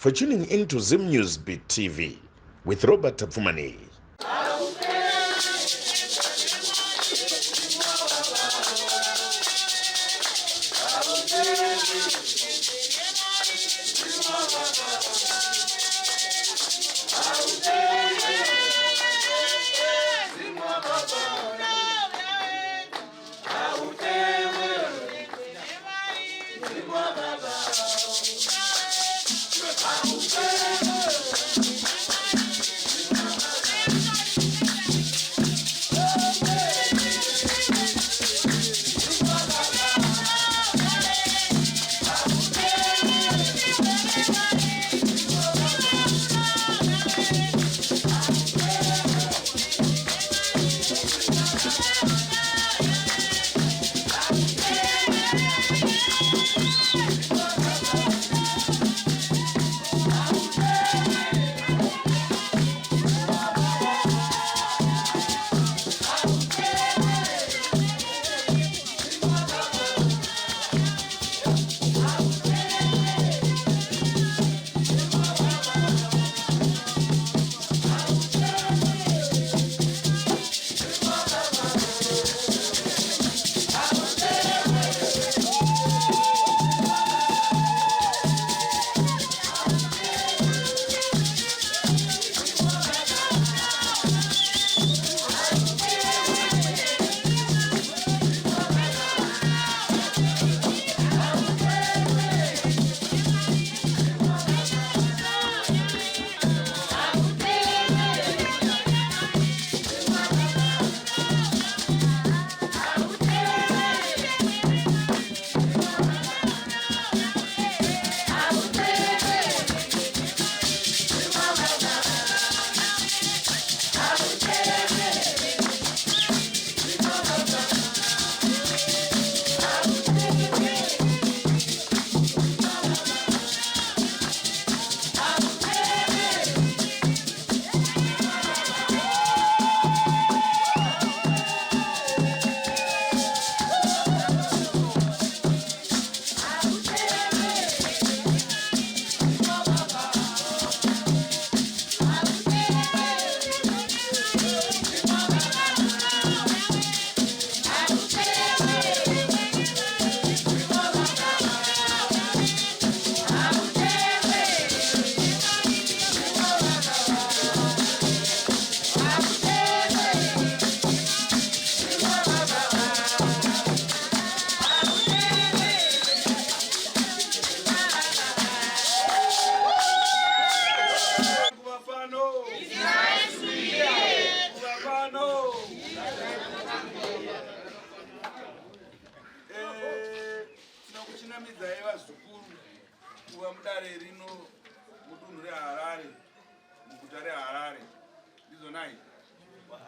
for tuning into Zim News Beat TV with Robert Fumani.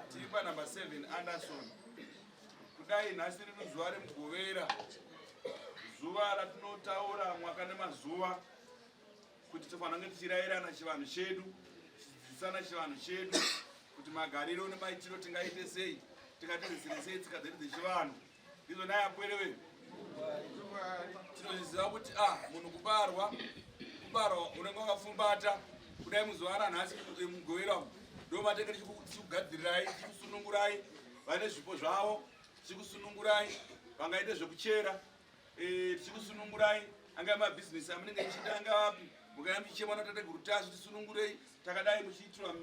Tipa number 7 Anderson. Kudai nasiri zuwa remugovera. Zuwa ratinotaura mwaka nemazuva kuti tofanira tichirayirana chivanhu chedu, tichidzidzisana chivanhu chedu kuti magariro nemaitiro tingaite sei, tingatedzesere sei tsika dzedu dzechivanhu. Ndizvo nai apwerewe. Tinoziva kuti munhu kubarwa unenge wakafumbata kudai muzuva ranhasi mugovera ndo matenge tichikugadzirirai, tichikusunungurai vane zvipo zvavo, tichikusunungurai vangaite zvekuchera, tichikusunungurai anga mabhizinesi amunenge muchiita anga vapi, mukanga muchichema natateguru tasu tisunungurei, takadai muchiitirwa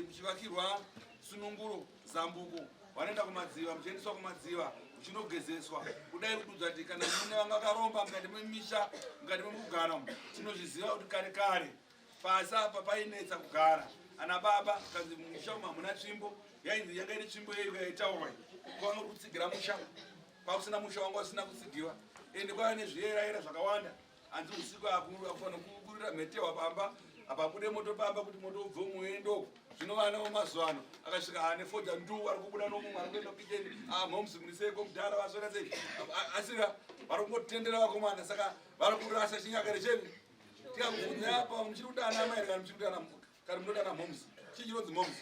muchivakirwa sununguro zambuko, vanoenda kumadziva, muchiendeswa kumadziva, muchinogezeswa, kudai kududzwa kuti kana mune vanga vakaromba mukati memisha, mukati memugana, tinozviziva kuti kare kare pasi apa painetsa kugara. Ana baba kanzi musha muna tsvimbo yainzi yanga ine tsvimbo yeyo yaitaurwa kwanga kutsigira musha pakusina musha wanga usina kutsigiwa ende kwava nezviyera zvakawanda hanzi usiku akufanira kuburira mhetewa pamba apabude moto pamba kuti moto ubve muendoko zvino vana vemazuva ano akasvika hane fodza ndu ari kubuda nomumwe ari kuenda kukicheni mhomusimuniseko mudhara vasora sei asika vari kungotendera vakomana saka vari kurasa chinyakare chedu tikakubvunza apa muchiri kudana amai kana muchiri kudana kana munodana mhomsi chichinonzi mhomsi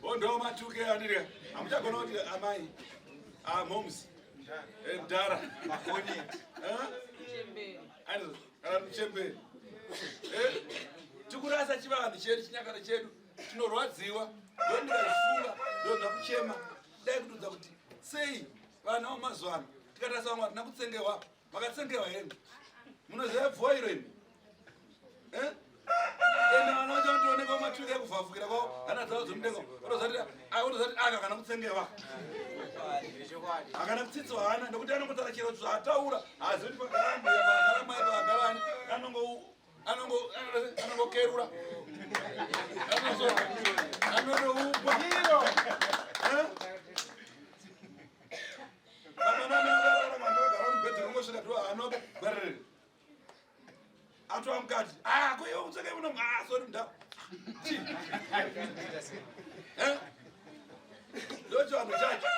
Ondo matuke anire. Amuchagona kuti amai. Moms. Mdara. Chembere. Tikurasa chivanhu chedu chinyakare chedu tinorwadziwa ndondikafunga ndonda kuchema dai kutudza kuti sei vana vamazuva ano tikatarisa vamwe hatina kutsengewa makatsengewa hengu munoziva bvoiro imi ende vana vacho vanotooneka mumatuka ekuvhafukira kwavo hana dzavo dzomudenga otozati aka kana kutsengewa akana kutsitsiwa hana nekuti anongotaura chero zvaataura hazivi kuti pagara mbuya pagara mai pagara ani anongokerura anondoupa amanogara mubhedhi rungosvika to anogwarere atova mukati kuiwe kutsenge muno sori mda ndo chivanhu chacho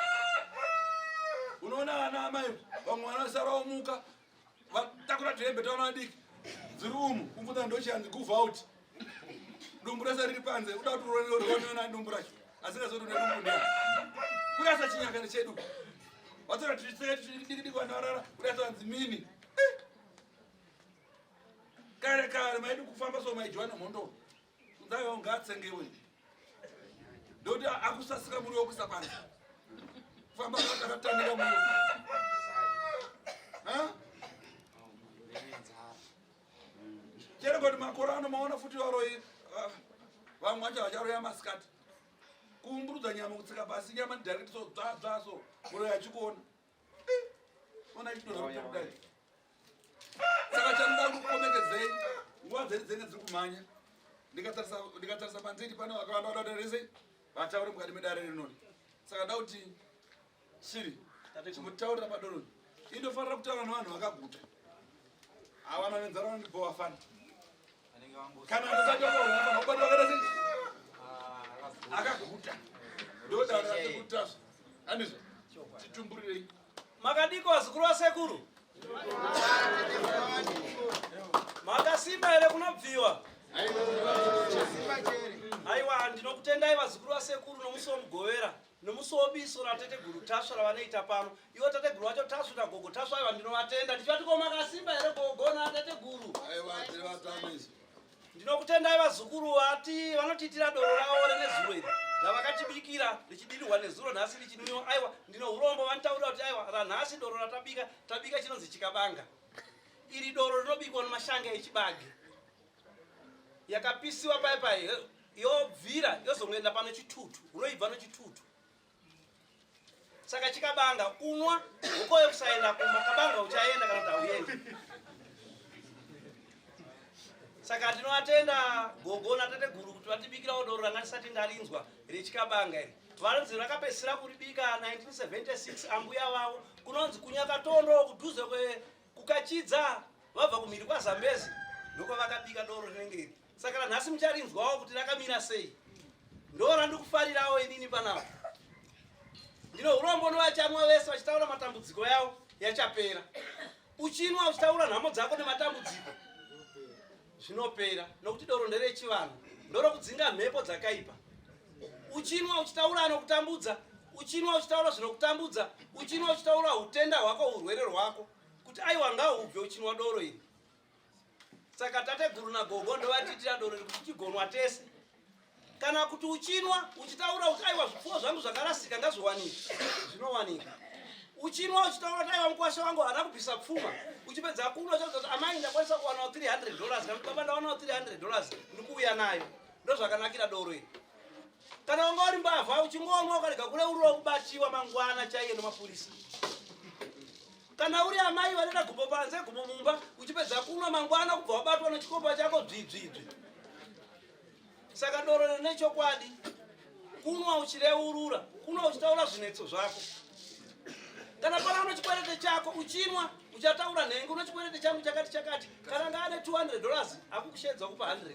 unoona vana amai vamwe vanosarawo muka vatakura tuhembe taona vadiki dziri umu kumvudza ndochanzi kuvhauti dumbu rese riri panze uda kuti uroneona dumbu racho asi ngazoti une dumbu ndea kurasa chinyakare chedu vatsora tidikidiki vana varara kurasa vanzi mini kare kare maidi kufamba so maijiwa nemhondoro kunzaiwa ungatsengewe ndokuti akusasika muri wokuisa panze kufamba kakatandika muri chero kuti makore ano maona futi varoi vamwe vacho vacharoya masikati kuumburudza nyama kutsika pasi nyama ndidarikitiso dzvaso muro yachikuona ona ichidonha kuita kudai saka chandoda kukomekedzei nguva dzeri dzenge dziri kumhanya ndikatarisa panziri pane vakawanda vada rese vataure mukati medare rinori saka da kuti shiri chimutaurira padoroni indofanira kutaura nevanhu vakaguta havana nenzara vanondibhowa fani kana ndosatoaa ubatwakarese akaguta ndodarakutazvo andizvo titumburirei makadiko wazukuru wasekuru makasimba here kunobviwa aiwa ndinokutendai vazukuru vasekuru nomusi womugovera nomusi wobiso rateteguru tasva ravanoita pano iwo tateguru vacho tasvuta gogo tasva aiwa ndinovatenda ndichivatiko makasimba here gogo natateguru ndinokutendai vazukuru ati vanotiitira doro ravo renezuro iri ravakatibikira richidirirwa nezuro nhasi richinwiwa aiwa ndino urombo vanotaurira kuti aiwa ranhasi doro ratabika chinonzi chikabanga iri doro rinobikwa nemashanga echibage yakapisiwa paipai yobvira yozongoenda pano chitutu unoibva nochitutu saka chikabanga unwa ukoyo kusaenda kumakabanga uchaenda kana kuti hauendi saka tinovatenda gogo natateguru kuti vatibikirawo doro ranga risati ndarinzwa rechikabanga iri vanonzi rakapedzisira kuribika 1976 ambuya vavo kunonzi kunyakatondo kudhuze kukachidza vabva kumhiri kwazambezi ndoko vakabika doro rinenge iri saka ranhasi mucharinzwawo kuti rakamira sei ndo randikufarirawo inini panavo ndino urombo novachamwa vese vachitaura matambudziko yavo yachapera uchinwa uchitaura nhamo dzako nematambudziko zvinopera nokuti doro nderechivanhu ndorokudzinga mhepo dzakaipa uchinwa uchitaura anokutambudza uchinwa uchitaura zvinokutambudza uchinwa uchitaura utenda hwako urwere rwako kuti aiwa ngahubve uchinwa doro iri saka tateguru nagogo ndovatiitira doro iri kuti chigonwa tese kana kuti uchinwa uchitaura kuti aiwa zvipfuwo zvangu zvakarasika ngazviwanika zvinowanika uchinwa uchitaura kuti aiwa mukwasha wangu haana kubvisa pfuma uchipedza kunwa chakuti amai ndakwanisa kuwanawo $300 kana baba ndawanawo $300 ndikuuya nayo ndozvakanakira doro iri kana wanga uri mbavha uchingonwa ukarega kureurira kubatiwa mangwana chaiye nemapurisa kana uri amai vanenda gumbo panze gumbo mumba uchipedza kunwa mangwana kubva wabatwa nechikomba chako dzvidzvidzvi saka doro nechokwadi kunwa uchireurura kunwa uchitaura zvinetso zvako kana pana uno chikwerete chako uchinwa uchataura nhengo uno chikwerete changu chakati kana ngaane $200 akukushedza kupa 100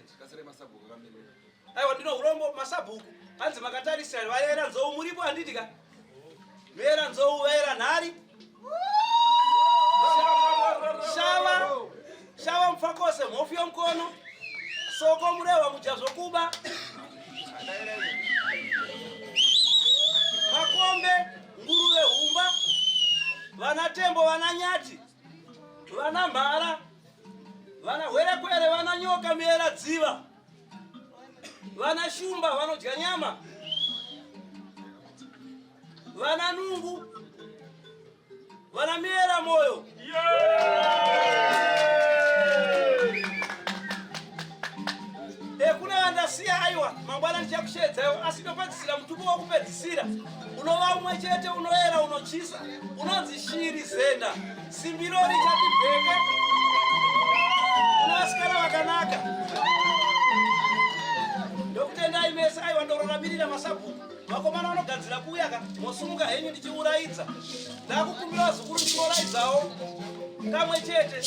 aiwa ndino urombo masabhuku hanzi makatarisa vayera nzou muripo handitika vera nzou vayera nhari shava mupfakose mhofu yomukono soko murehwa muja zvokuba makombe nguruve humba vana tembo, vana nyati, vana mhara, vana hwerekwere, vana nyoka miera dziva, vana shumba vanodya nyama, vana nungu, vana miera moyo. Kuna vandasiya aiwa mangwana ndichakushedzayo asi ndopedzisira mutupo wakupedzisira unova umwe chete unoera unochisa unonzi shiri zenda simbiro richati bheke unovasikana vakanaka ndokutendai mese aiwa ndororamirira masabhuku vakomana vanogadzira kuyaka mosumuka henyu ndichiuraidza ndakukumbira zukuru ndinouraidzawo kamwe chete.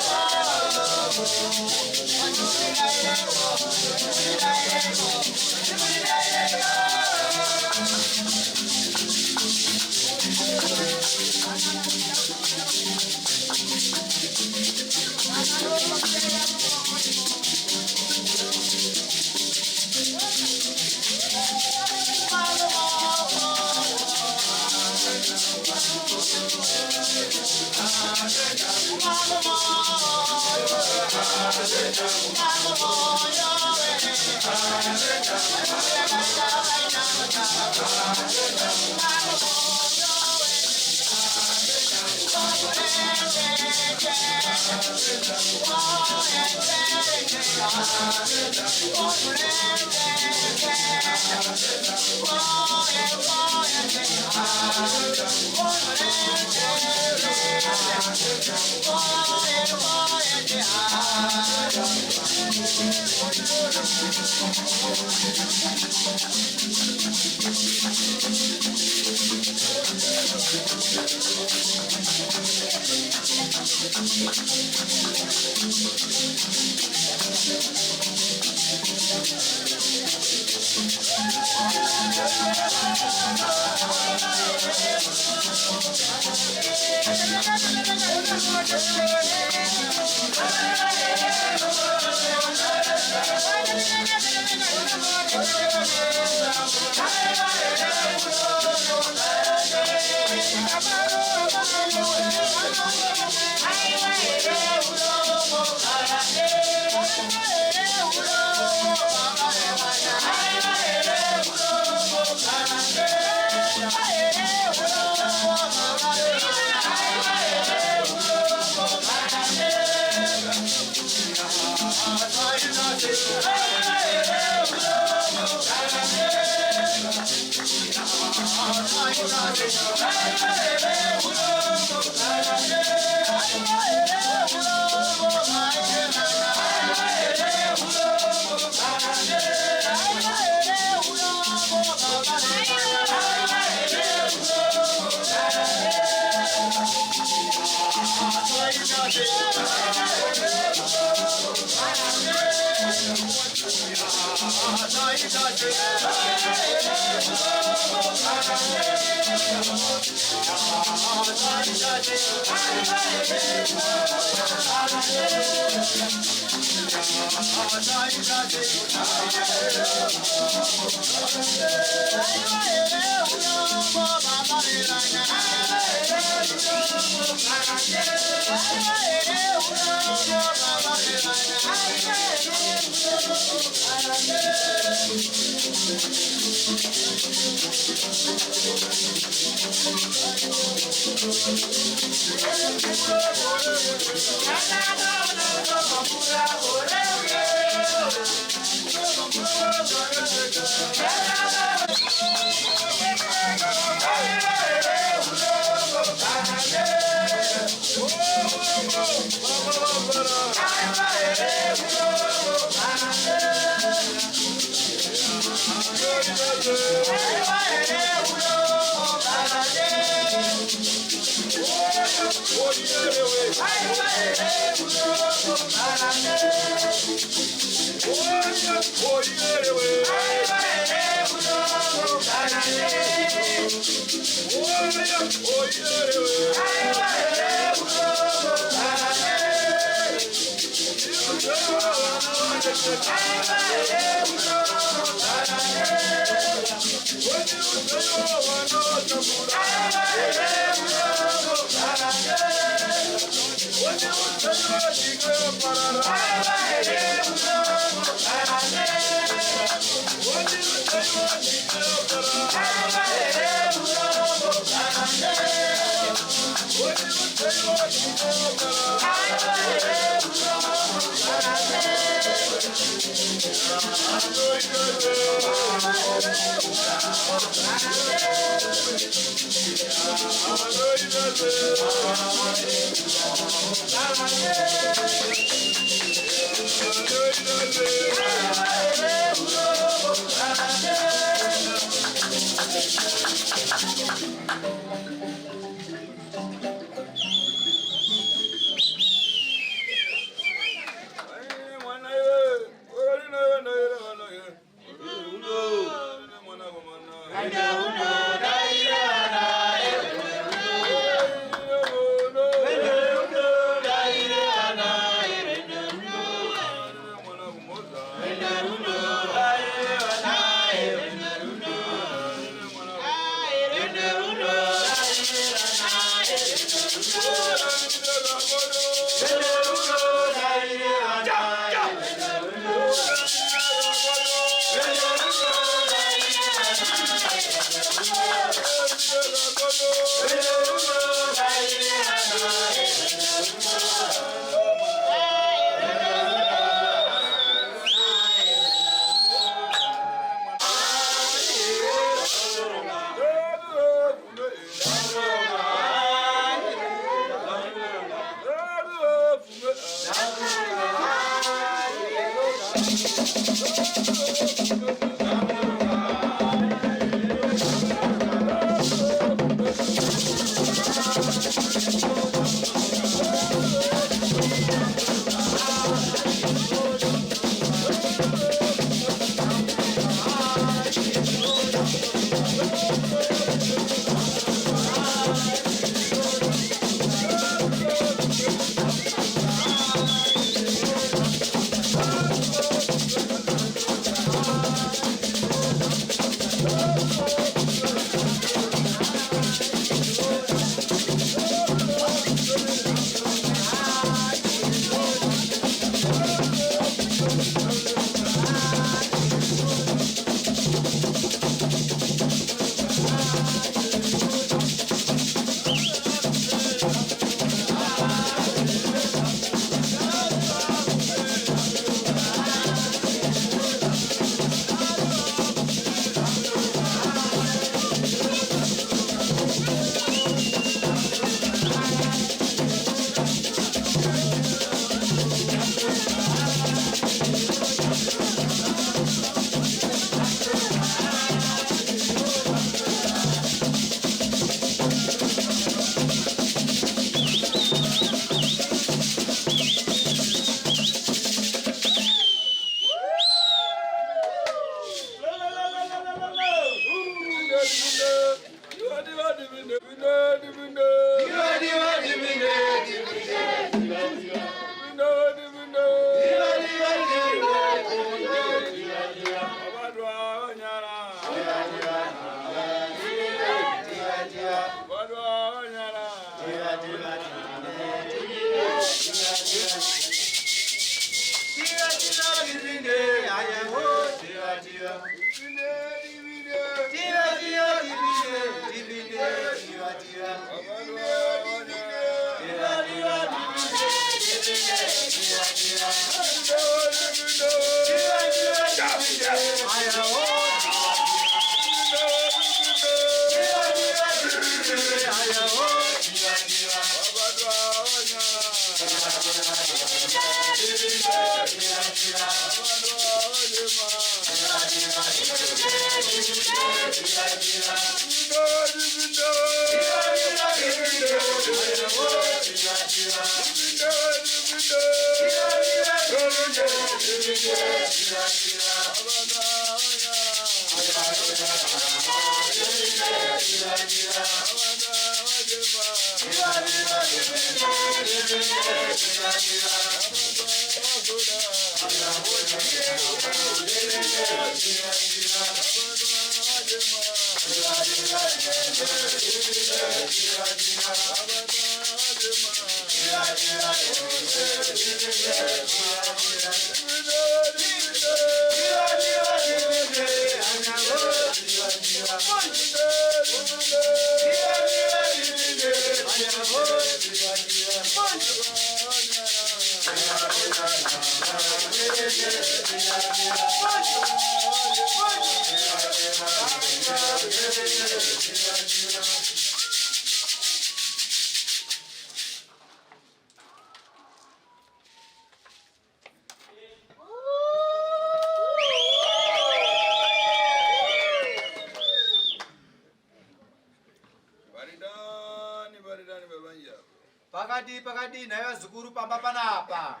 Pakadi nayo zukuru pamba panapa.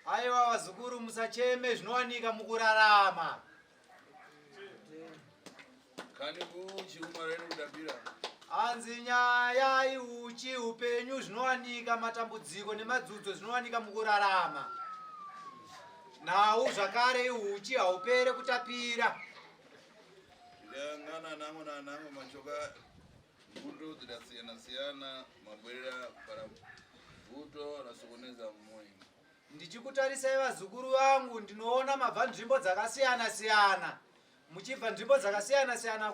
Aiwa wazukuru musacheme zvinowanika mukurarama. Kani kuchi umareni kudabira. Anzi nyaya iuchi upenyu zvinowanika matambudziko nemadzudzu zvinowanika mukurarama. Nawo zvakare iuchi haupere kutapira. Ngana nango na nango machoka vuto dzakasiyana mabwerera para vuto rasokoneza mmoyo. Ndichikutarisai vazukuru vangu ndinoona mabva nzvimbo dzakasiyana. Muchibva nzvimbo dzakasiyana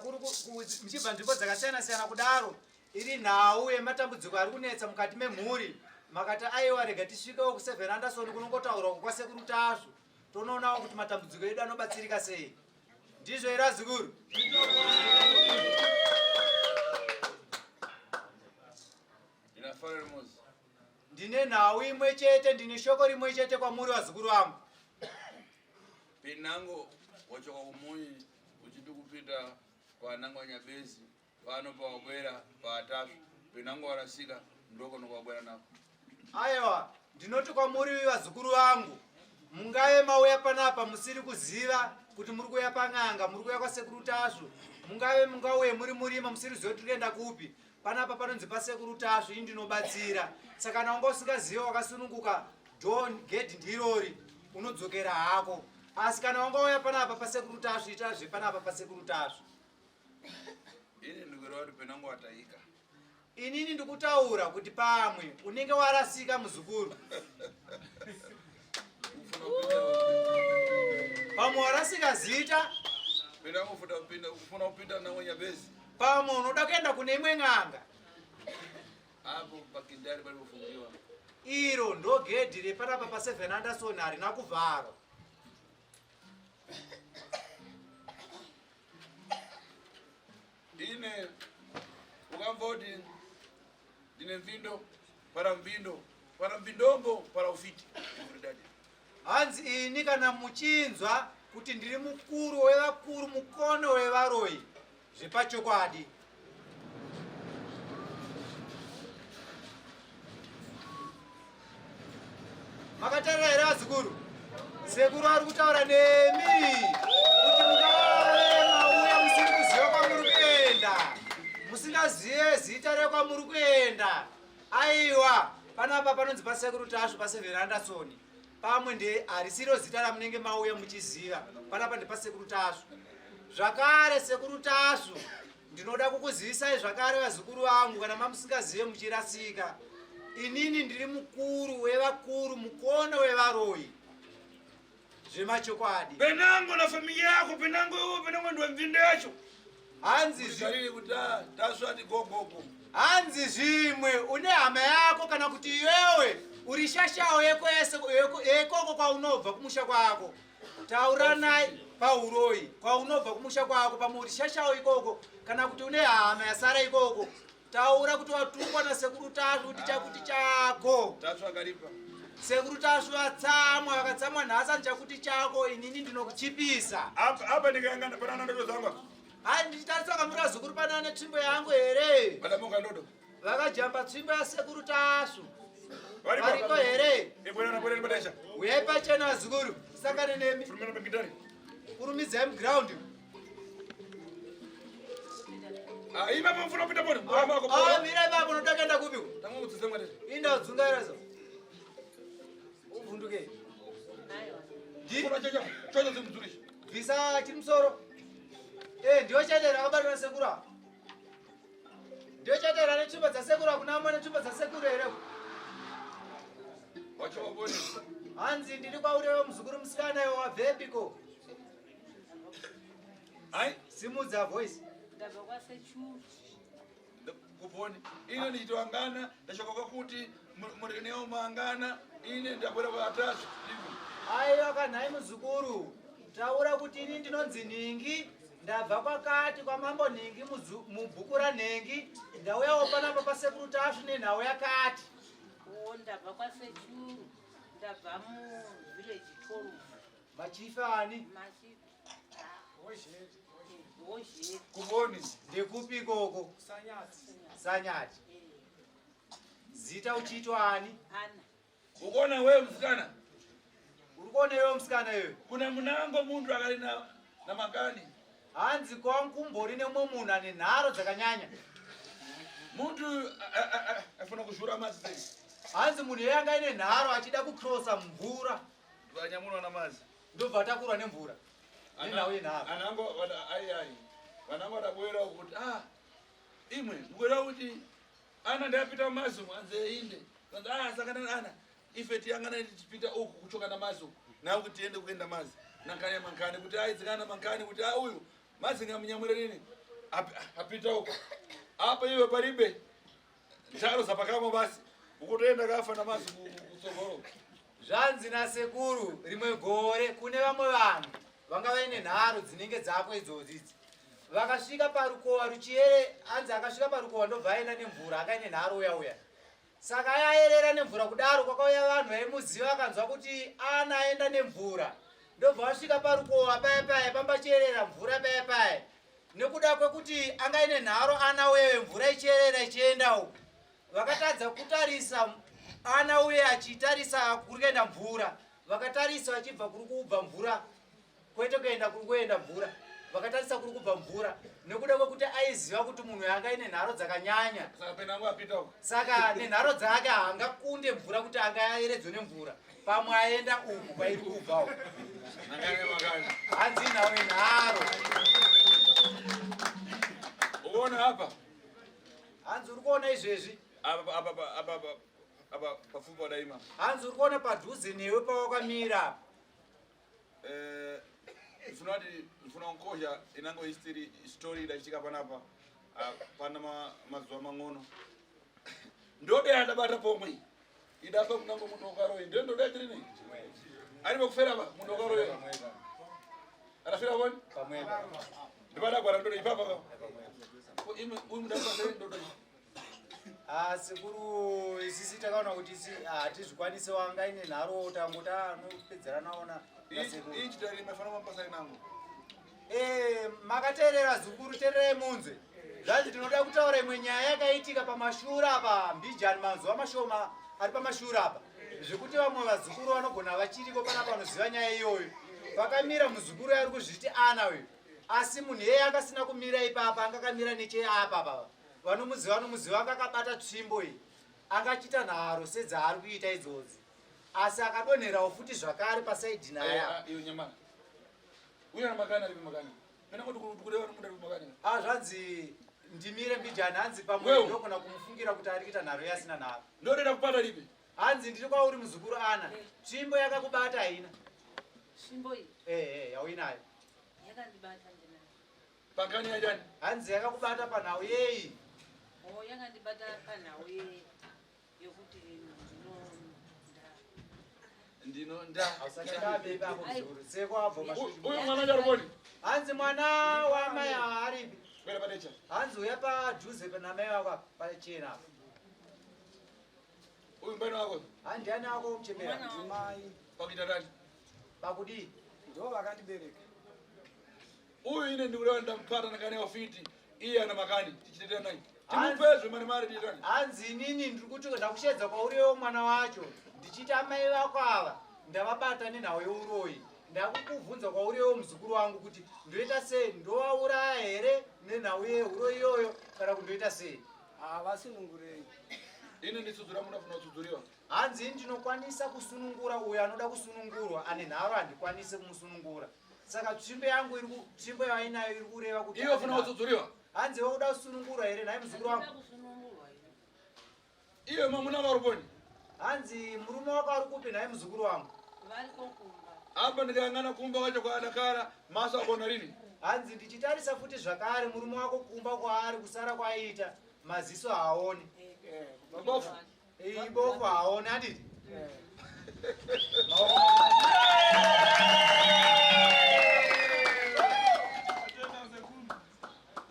muchibva nzvimbo dzakasiyana kudaro iri nhau yematambudziko ari kunetsa mukati memhuri. Makati aiwa rega tisvikewo ku7 Anderson kunongotaurwa kwasekuru tazvo. Tononawo kuti matambudziko edu anobatsirika sei. Ndizvo era zukuru. fara remozi. Ndine nhau imwe chete, ndine shoko rimwe chete kwamuri vazukuru vangu. Pinango wachoka kumuyi uchiti kupita kwa Nangwa Nyabezi pano pawabwera paatatu. Pinango warasika ndoko nokwabwera nako. Aiwa, ndinoti kwamuri vazukuru vangu, mungave mauya panapa musiri kuziva kuti muri kuuya pang'anga, muri kuuya kwasekuru Tasvu. Mungave mungauye muri murima musiri kuziva kuti tiri kuenda kupi. Panapa panonzi pasekuru Tasvu, ini ndinobatsira. Saka kana wanga usingaziva wakasununguka John gate ndirori, unodzokera hako. Asi kana wanga uya panapa pasekuru Tasvu, itazve panapa pasekuru Tasvu. Ini ndikwira kuti Pinango wataika. Inini ndikutaura kuti pamwe unenge warasika muzukuru. Pamwe warasika zita. Pinango ufuna kupinda Nangwa Nyabezi. Pamwe unoda kuenda kune imwe ng'anga. Apo pakindari palipofungiwa. Iro ndo gedhi repanapa pa7 Anderson harina kuvharwa. Ine ukamva kuti ndine mvindo para mvindo para mvindombo para ufiti. Hanzi ini kana muchinzwa kuti ndiri mukuru wevakuru, mukono wevaroyi, zvepachokwadi. Makatarira here vazukuru? Sekuru ari kutaura nemi kuti mungave mauya musiri kuziva kwamuri kuenda, musingazive zita rekwamuri kuenda. Aiwa, panapa panonzi pasekuru Tasvu pa7 Anderson. Pamwe harisiro zita ramunenge mauya muchiziva, panapa ndepasekuru Tasvu. Zvakare sekuru Tasvu, ndinoda kukuzivisai zvakare vazukuru vangu, kana mamusingazive muchirasika. Inini ndiri mukuru wevakuru, mukono wevaroyi, zvemachokwadi. Pinango na familia yako, Pinango ndiwe mvindo yacho. Hanzi kuti Tasvu ati gogogo. hanzi zvimwe une hama yako, kana kuti iwewe uri shashawo yekoko kwaunobva kumusha kwako. Taura naye pauroyi kwaunobva kumusha kwako, pamwe uri shashawo ikoko, kana kuti une hama yasara ikoko. Taura kuti watumwa nasekuru Tasvu kuti chakuti chako. Tasvu akaripa. Sekuru Tasvu vatsamwa, vakatsamwa nhasi chakuti chako, inini ndinokuchipisa. Apa ndikayangana panana ndoto zangu. Hai, ndichitarisa kamuri vazukuru panane tsvimbo yangu here. Vadamuka ndoto. Vakajamba tsvimbo yasekuru Tasvu. Variko here? Uyai pachena vazukuru, tisangane nemi. Kurumidzai muground. Ipapo mfuna kupita poni. Mirai papo, unoda kuenda kupi? Inda udzungaira zo. Uvhunduke. Bvisa chiri musoro. Ndiyo chatera akabatwa nasekuru. Ndiyo chatera netsvimbo dzasekuru, hakuna amwe netsvimbo dzasekuru here. Hanzi ndiri kwaurewo muzukuru musikana iwo wabvepiko. Simudza voice. Ndabva kwaSechuru. Kuponi. Ine ndichitowangana, ndashoka kuti muri newo maangana, ine ndabwera paTasvu. Aiwa kanhai muzukuru. Taura kuti ini ndinonzi Ningi, ndabva kwakati kwamambo Ningi mubhuku ranhengi, ndauyawo panapa pasekuru Tasvu nenhau yakati. Ndabva kwaSechuru. Ndabva muvillage 12. Machifani. Hozheri. Kuponi. Ndekupi ikoko? Sanyati. Zita uchitwani? Ana. Ukona wewe msikana? Uri kuona iwe musikana iwe? Kuna munango muntu akali na makani. Hanzi kwangu kumbori nemumwe munhu ane nharo dzakanyanya. Muntu afuna kuzvura mazi sei. Hanzi munhu yanga aine nharo achida kukrosa mvura. Vanyamuna na mazi. Ndobva atakurwa nemvura. Nenhau yenharo. Anango ai. Vanango vadabwera kuti imwe mkwera kuti ana ndapita mazi mwanze inde. Saka ana ife tiyangana tipita uku kuchoka na mazi. Na kuti tiende kuenda mazi. Nankanya mankani kuti aidzikana mankani kuti uyu mazi ngamunyamure nini? Apita uku. Apa iwe paribe. Njaro zapakamo basi. Ukutoenda kafa na mazi kutsogoro. Zvanzi nasekuru rimwe gore kune vamwe vanhu vanga vaine nharo dzinenge dzako idzodzi. Vakasvika parukova ruchiere, hanzi akasvika parukova ndobva aenda nemvura akaine nharo uya. saka ayerera nemvura kudaro kwakauya vanhu vaimuziva akanzwa kuti ana aenda nemvura ndobva vasvika parukowa paya pambachierera mvura paya nekuda kwekuti anga ine nharo ana uye mvura ichierera ichienda uku vakatadza kutarisa ana uye achitarisa kuri kuenda mvura vakatarisa vachibva kuri kubva mvura kwete kuenda kuri kuenda mvura vakatarisa kuri kubva mvura nekuda kwekuti aiziva kuti munhu anga ine nharo dzakanyanya saka nenharo dzake haangakunde mvura kuti anga ayeredzwe nemvura pamwe aenda uku kwairi kubva uku hanzi nhawe nharo uona hapa hanzi uri kuona izvezvi apa pafumba daima hanzi uri kuona padhuze newe pawakamira ndifuna kunkosha inango story idachitika panapa pana mazuva mang'ono ndode andabata pomwe idafa kunango munhu wakaroye ndiyo ndode tirini ari pakufera pa munhu wakaroye adafira poni ndipadagwara ndode ipapa uyu mudafaendoda sekuru isisi takaona kuti hatizvikwanise wanga ine nharo tangota anopedzera naona ichitari mafana mapasai nangu makateerera zukuru teererai munzwe zvanzi tinoda kutaura imwe nyaya yakaitika pamashura apa mbijani mazuva mashoma ari pamashura apa zvekuti vamwe vazukuru vanogona vachiriko pana panoziva nyaya iyoyo vakamira muzukuru ari kuzviti ana uyu asi munhu yeye akasina kumira ipapa anga akamira necheapa papa vanomuziva anga akabata tsvimbo iyi angachita nharo sedzaari kuita idzodzi asi akadonherawo futi zvakare pasaidhi naya zvanzi ndimire mbijani hanzi pamwe ndogona kumufungira kuti ari kuita nharo yasina nharo ndoreda kupata ripi hanzi ndiri kwauri muzukuru ana tsvimbo yakakubata haina Svimbo iyi yauinayo yakandibata ndinayo. pangani yajani hanzi yakakubata panhau yeyi Yakandibata panhau yekuti ndinonda uyu mwana jaruboni hanzi mwana wamai aripi kwera padecha hanzi uya padhuze namai wako pachena apa uyu mbani wako handiani ako muchembera mai pakuita tani pakudii ndo vakandibereka uyu ine ndikureva ndampata nakani ofiti iye ana makani tichitetera nai timupezve mane mari tiitani hanzi inini ndiri kuti ndakushedza kwauriwo mwana wacho ndichiti amai vako ava ndavabata nenhau yeuroyi ndakukubvunza kwauriwo muzukuru wangu kuti ndoita sei ndovauraya here nenhau yeuro iyoyo kana kundoita sei havasunungurei ine ndisudzura munafuna kutsudzuriwa hanzi ini ndinokwanisa kusunungura uyo anoda kusunungurwa ane nharo handikwanisi kumusunungura saka tsvimbo yainayo iri kureva kuti iwe ufuna kutsudzuriwa hanzi wakuda kusunungurwa here naye muzukuru wangu iwe mamuna varuboni hanzi murume wako ari kupi naye muzukuru wangu apa ndikayang'ana kumba kwacho kwaadakara maso akona rini hanzi ndichitarisa futi zvakare murume wako kumba kwaari kusara kwaiita maziso haaoni mabofu ibofu haaoni handiti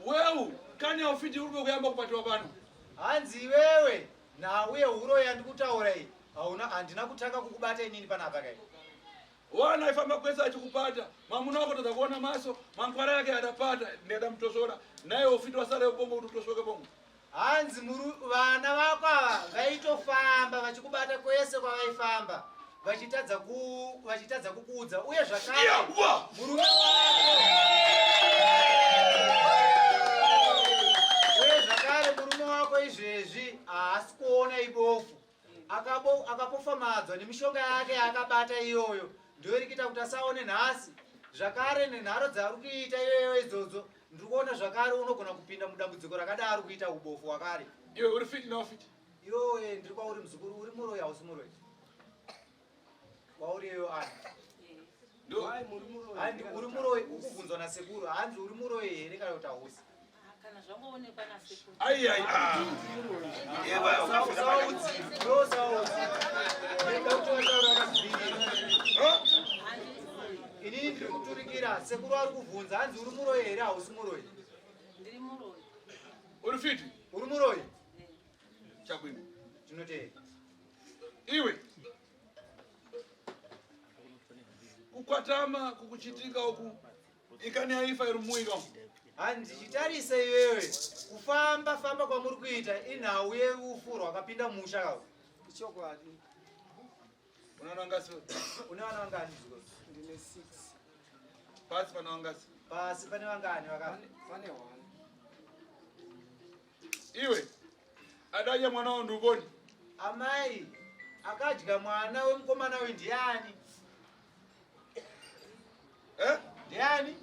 weu kani aufiti uri kuyamba kupatiwa pano hanzi iwewe nauye huro yandikutaura iyi handina kutanga kukubata inini panapa kai wana ifamba kwese achikupata mwamuna wako toza kuona maso mankwara yake atapata ndeda mtosora naye ufiti wasara ubongo kuti utosoke bongo hanzi vana vako ava vaitofamba vachikubata kwese kwavaifamba vachitadza kukuudza uye zvakare murume wako uye zvakare murume wako izvezvi haasi kuona ibofu akapofamadzwa nemishonga yake yaakabata iyoyo ndoiri kuita kuti asaone nhasi zvakare nenharo dzaari kuita iyoyo idzodzo ndiri kuona zvakare unogona kupinda mudambudziko rakadaro kuita ubofu wakare iwe uri fiti naufiti iwowe ndiri kwauri muzukuru uri muroyi hausi muroyi kwauri iyo ana uri muroyi ukubvunzwa nasekuru hanzi uri muroyi here kana kuti hausi kana zvangoonekwa nasekuru inini ndiri kuturikira sekuru ari kubvunza hanzi uri muroyi here hausi muroyi ndiri muroyi uri fiti uri muroyi chakwini ndinotee. Iwe kukwatama kukuchitika uku ikani haifa irumuika. Handichitarise iwewe kufamba kwa muri kuita inhau yeufuro wakapinda musha kawo. Ichokwadi. Unaona ngasi? Une vana vangani? Ndine 6. Pasi pana ngasi? Pasi pane vangani vaka? Pane 1. Iwe adaya mwana wangu nduboni. Amai akadya mwana wemukomana we ndiani? Ndiani?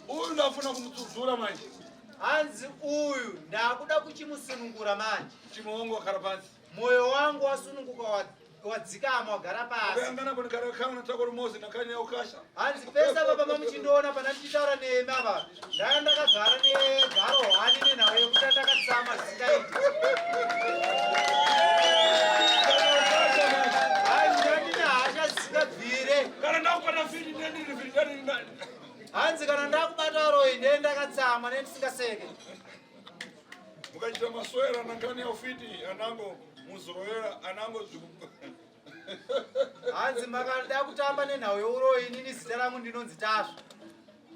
Uyu ndafuna kumutsudzura manje. Hanzi uyu ndakuda kuchimusunungura manje. Chimoongo wakara pansi. Moyo wangu wasununguka wadzikama wagara pasi. Uyangana kuti kare kama nataka rumozi nakanya ya ukasha. Hanzi pesa baba mamuchindoona pana tichitaura nemi apa. Ndanga ndakagara negaro hani nenhau yekuti ndakatsama zvisingaiti. Hanzi kana ndakubata roi ndendakatsama nendisingaseke. Mukachita maswera nakani ya ufiti anango muzoera anango zvuku. Hanzi makada kutamba nenhau yeuroi inini zita rangu ndinonzi Tasva.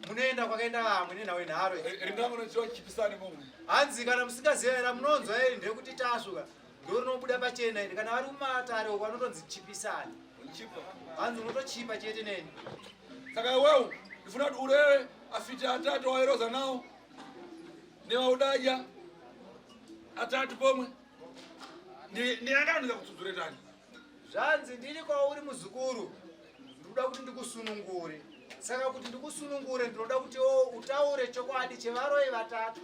Munoenda kwakaenda vamwe nenhau yenharo. Rindango nochiwa chipisani momwe. Hanzi kana musingaziva munonzwa ndekuti Tasva ndo rinobuda pachena iri kana vari mumatare uko vanotonzi chipisani. Chipa. Hanzi unotochipa chete neni. Saka wewe ndifuna kuti urere afiti atatu wairoza nawo. Newaudaja atatu pomwe. Ndiyanga ndikutsudzure tani. Zvanzi ndiri kwauri muzukuru. Ndinoda kuti ndikusunungure. Saka kuti ndikusunungure ndinoda kuti utaure chokwadi chevaroi vatatu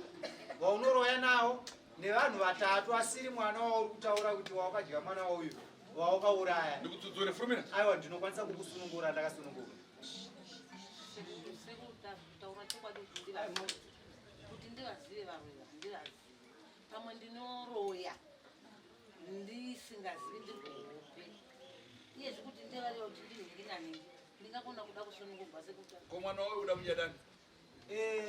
vaunoroya nawo nevanhu vatatu asiri mwana wauri kutaura kuti wakadya mwana wauyu waukauraya. Ndikutsudzure furumira. Aiwa ndinokwanisa kukusunungura ndakasunungura. Kuti ndivazive varoi vandivazive pamwe ndinoroya ndisingazivi ndirikuhope iyezvi kuti ndivareva kuti ndinhinginanini ndingakona kuda kusunungurwa sekuta Ko mwana wawe uda mujadani.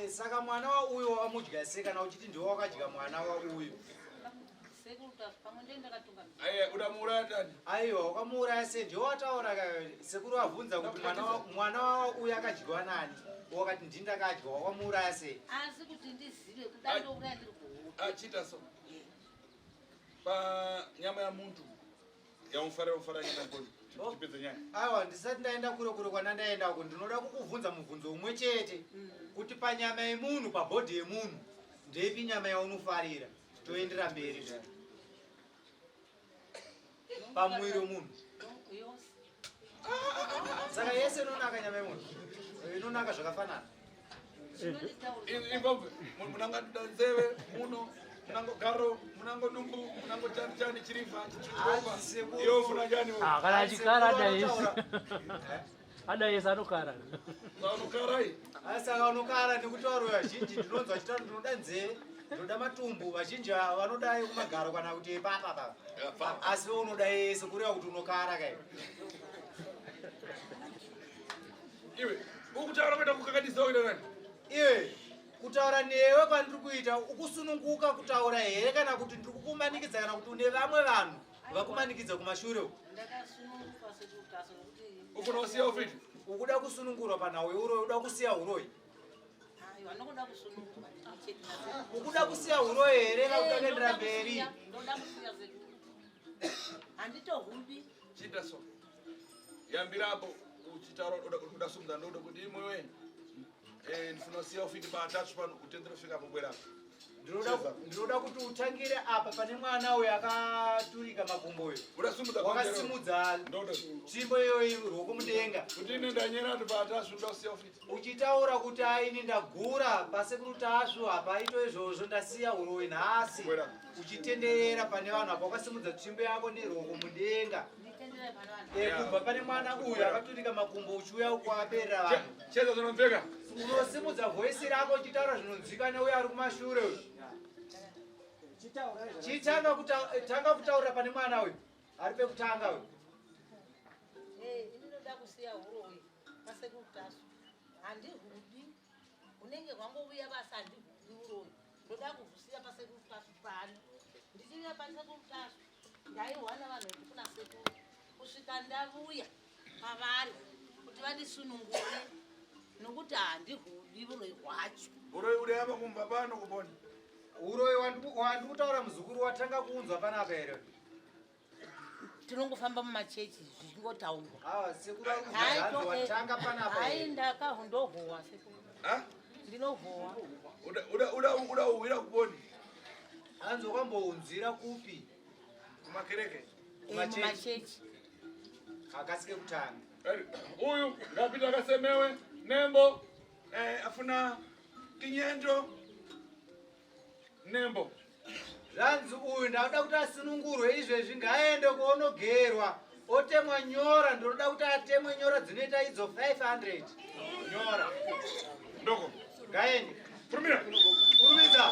Saka mwana wauyu wamudya sei kana uchiti ndiwo wakadya mwana wauyu? sekuta pamwe ndiye ndakatunga Aya uda muuraya tani. Aiwa wakamuuraya sei ndiwo wataura sekuru wabvunza kuti mwana wauyu akadyiwa nani? Wakati ndindakadya wakamuuraya sei? asi kuti ndizive kuda ndouraya ndiri kuhope Achita so. Pa nyama ya muntu yaumfarira nyama nkoni. Chipedze nyaya. Aiwa ndisati ndaenda kure kwandandaenda uko ndinoda kukubvunza mubvunzo umwe chete kuti panyama yemunhu pabhodhi yemunhu ndeipi nyama yaunofarira toendera mberi zvaa pamwiri wemunhu. yose Saka yese inonaka nyama yemunhu inonaka zvakafanana. zvinonditaurira Ingombe munanga nzeve muno munango garo munango dumbu munango chani chiriva chichukova. Iyo funa jani wewe. Kana achikara adaisi. Adaisi anokara. Unokarai. Saka unokara nekutaura vazhinji ndinonzwa chitaura ndinoda nzeve ndinoda matumbu vazhinji vanodai kumagaro kana kuti papa asi unoda yese kureva kuti unokara kai. Iwe ukutaura kuita kukakadisa uita nani? Iwe kutaura newe kwandiri kuita ukusununguka kutaura here kana kuti ndiri kukumanikidza kana kuti une vamwe vanhu vakumanikidza kumashure uko? ndakasununguka sekuta sokuti Ufuna usiya ufiti? Ukuda kusunungurwa panhau yeuroi uda kusiya uroi? aiwa ndokuda kusununguka ndicheti nase Ukuda kusiya uroi here kana kuti akaendera mberi? ndoda kusiya sekuta handitohumbi Chita so. Yambirapo uchitaura uda sumza ndodo kuti imwe ndifuna usiya ufiti pa atatu pano kutendera fika pobwera. Ndinoda kuti utangire apa pane mwana uyu akaturika makumbo uyu Uda sumza wakasimudza ndodo. tsvimbo iyoyo ruoko mudenga Kuti ine ndanyera ndi pa atatu ndoda usiya ufiti. uchitaura kuti aini ndagura pasekuru Tasva apa ito izvozvo ndasiya uroi nhasi uchitenderera pane vanhu apa wakasimudza tsvimbo yako neruoko mudenga nditenderai pane vanhu kubva pane mwana uyu akaturika makumbo uchiuya kuaberera vanhu Cheza zvinomveka. unosimudza vhoisi rako uchitaura zvinonzwika neuyo ari kumashure uyu. Tanga kutaura pane mwana uyu ari pekutanga uyu. kusiya uroyi pasekutasu handihudi unenge hwangouya basa handihudi uroyi ndoda kuhusiya pasekutasu pano ndichiuya pasekutasu ndaiwana vanhu vekufuna sekuru kusvika ndavuya pavari kuti vandisunungure nokuti handihudi uroyi hwacho uroyi udayamba kumva pano kupona uroyi wandikutaura muzukuru watanga kuunzwa panapa here tinongofamba mumachechi zvichingotaurwa sekuru ari watanga panapa hai ndakahondohowa sekuru ndinohowa uda uwira kuponi anzo kwambounzira kupi kumakereke mumachechi akasike kutanga uyu ngapita akasemewe nembo afuna kinyenjo nembo zvanzi uyu ndauda kuti asunungurwe izvezvi ngaaende kuonogerwa otemwa nyora ndinoda kuti atemwe nyora dzinoita idzo 500 nyora ndoko ngaende kurumira kurumidza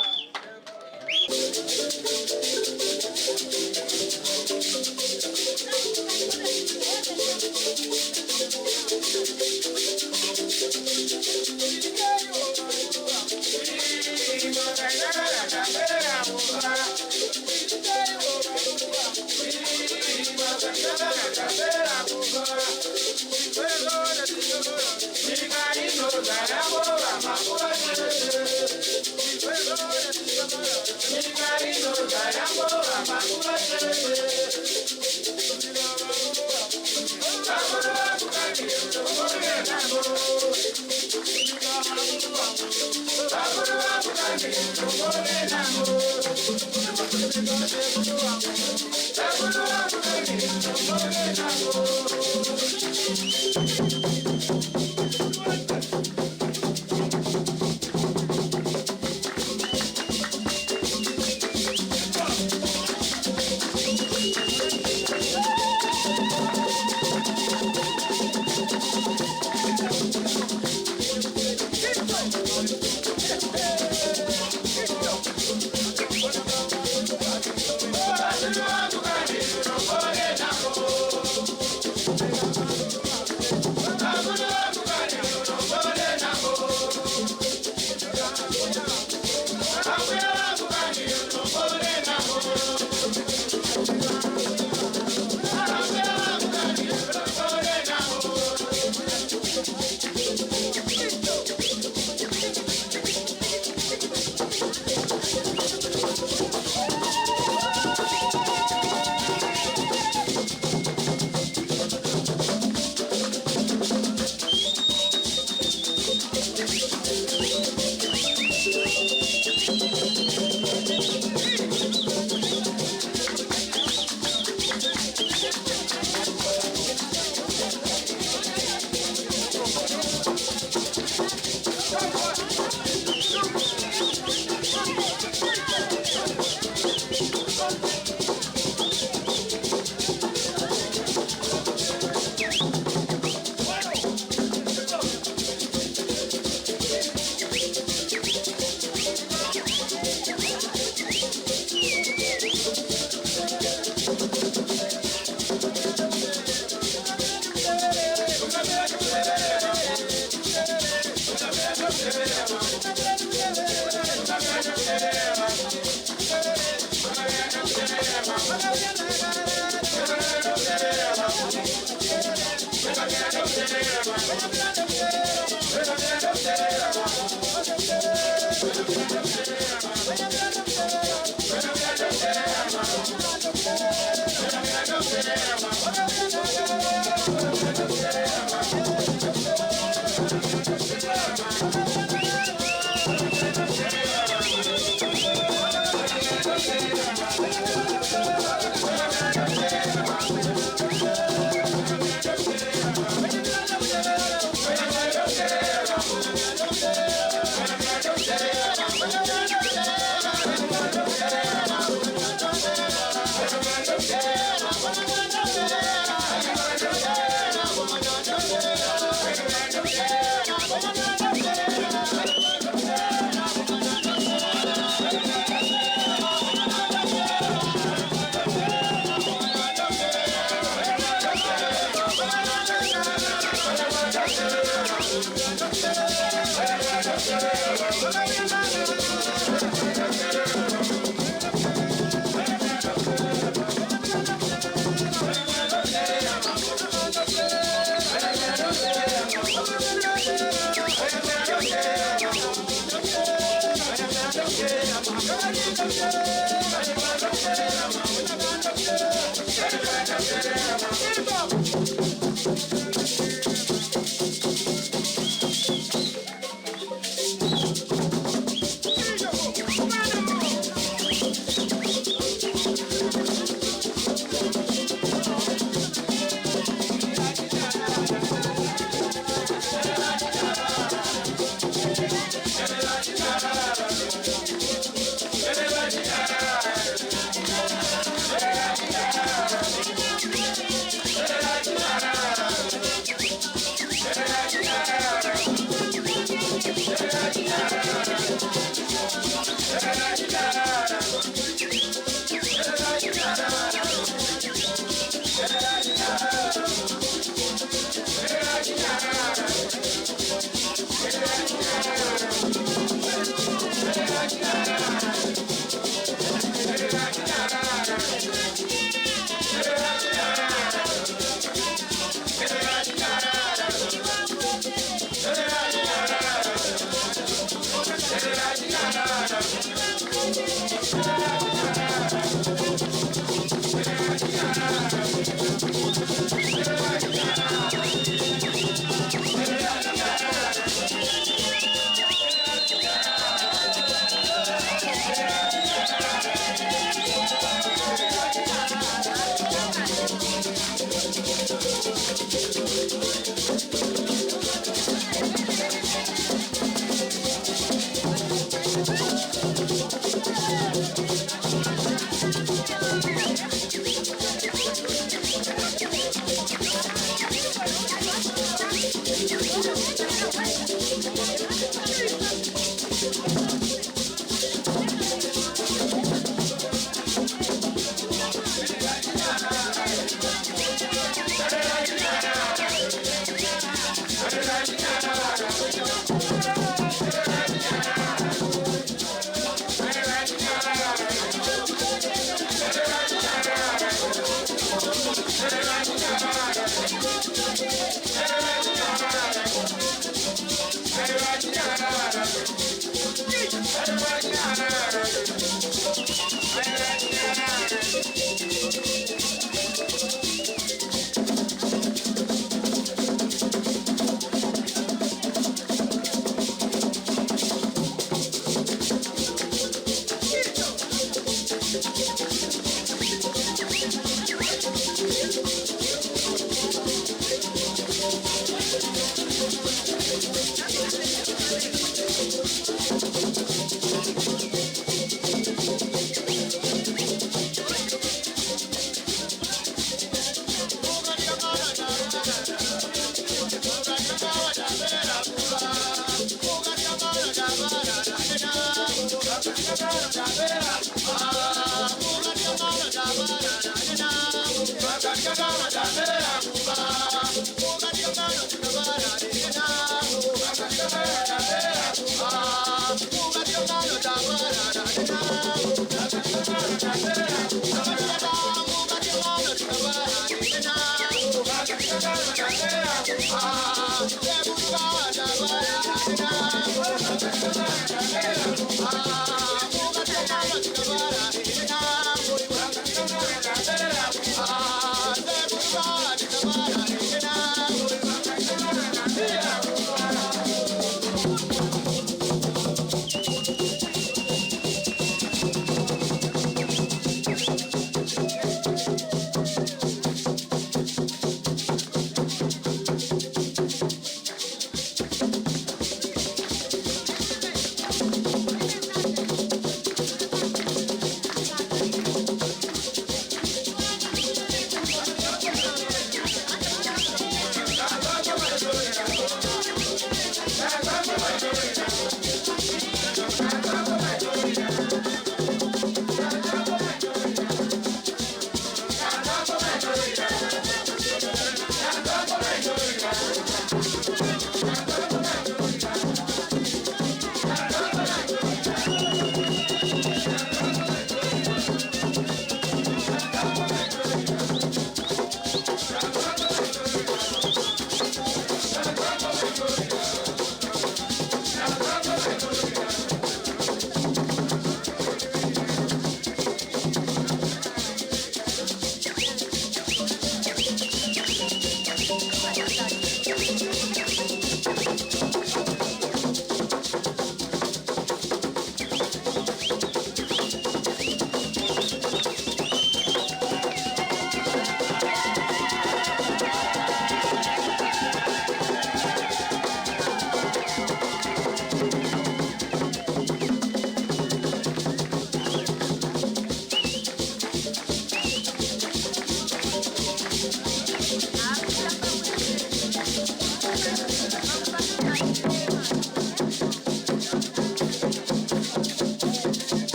Thank you.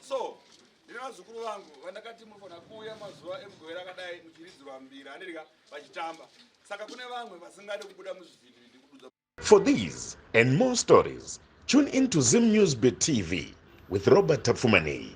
So, ndinazukuru vangu vandakati munofana kuuya mazuva emugove rakadai muchiridzirwa mbiri handirika vachitamba. Saka kune vamwe vasingade kubuda muzvivhidhio ndikududza. For these and more stories, tune in to Zim News Bit TV with Robert Tapfumani.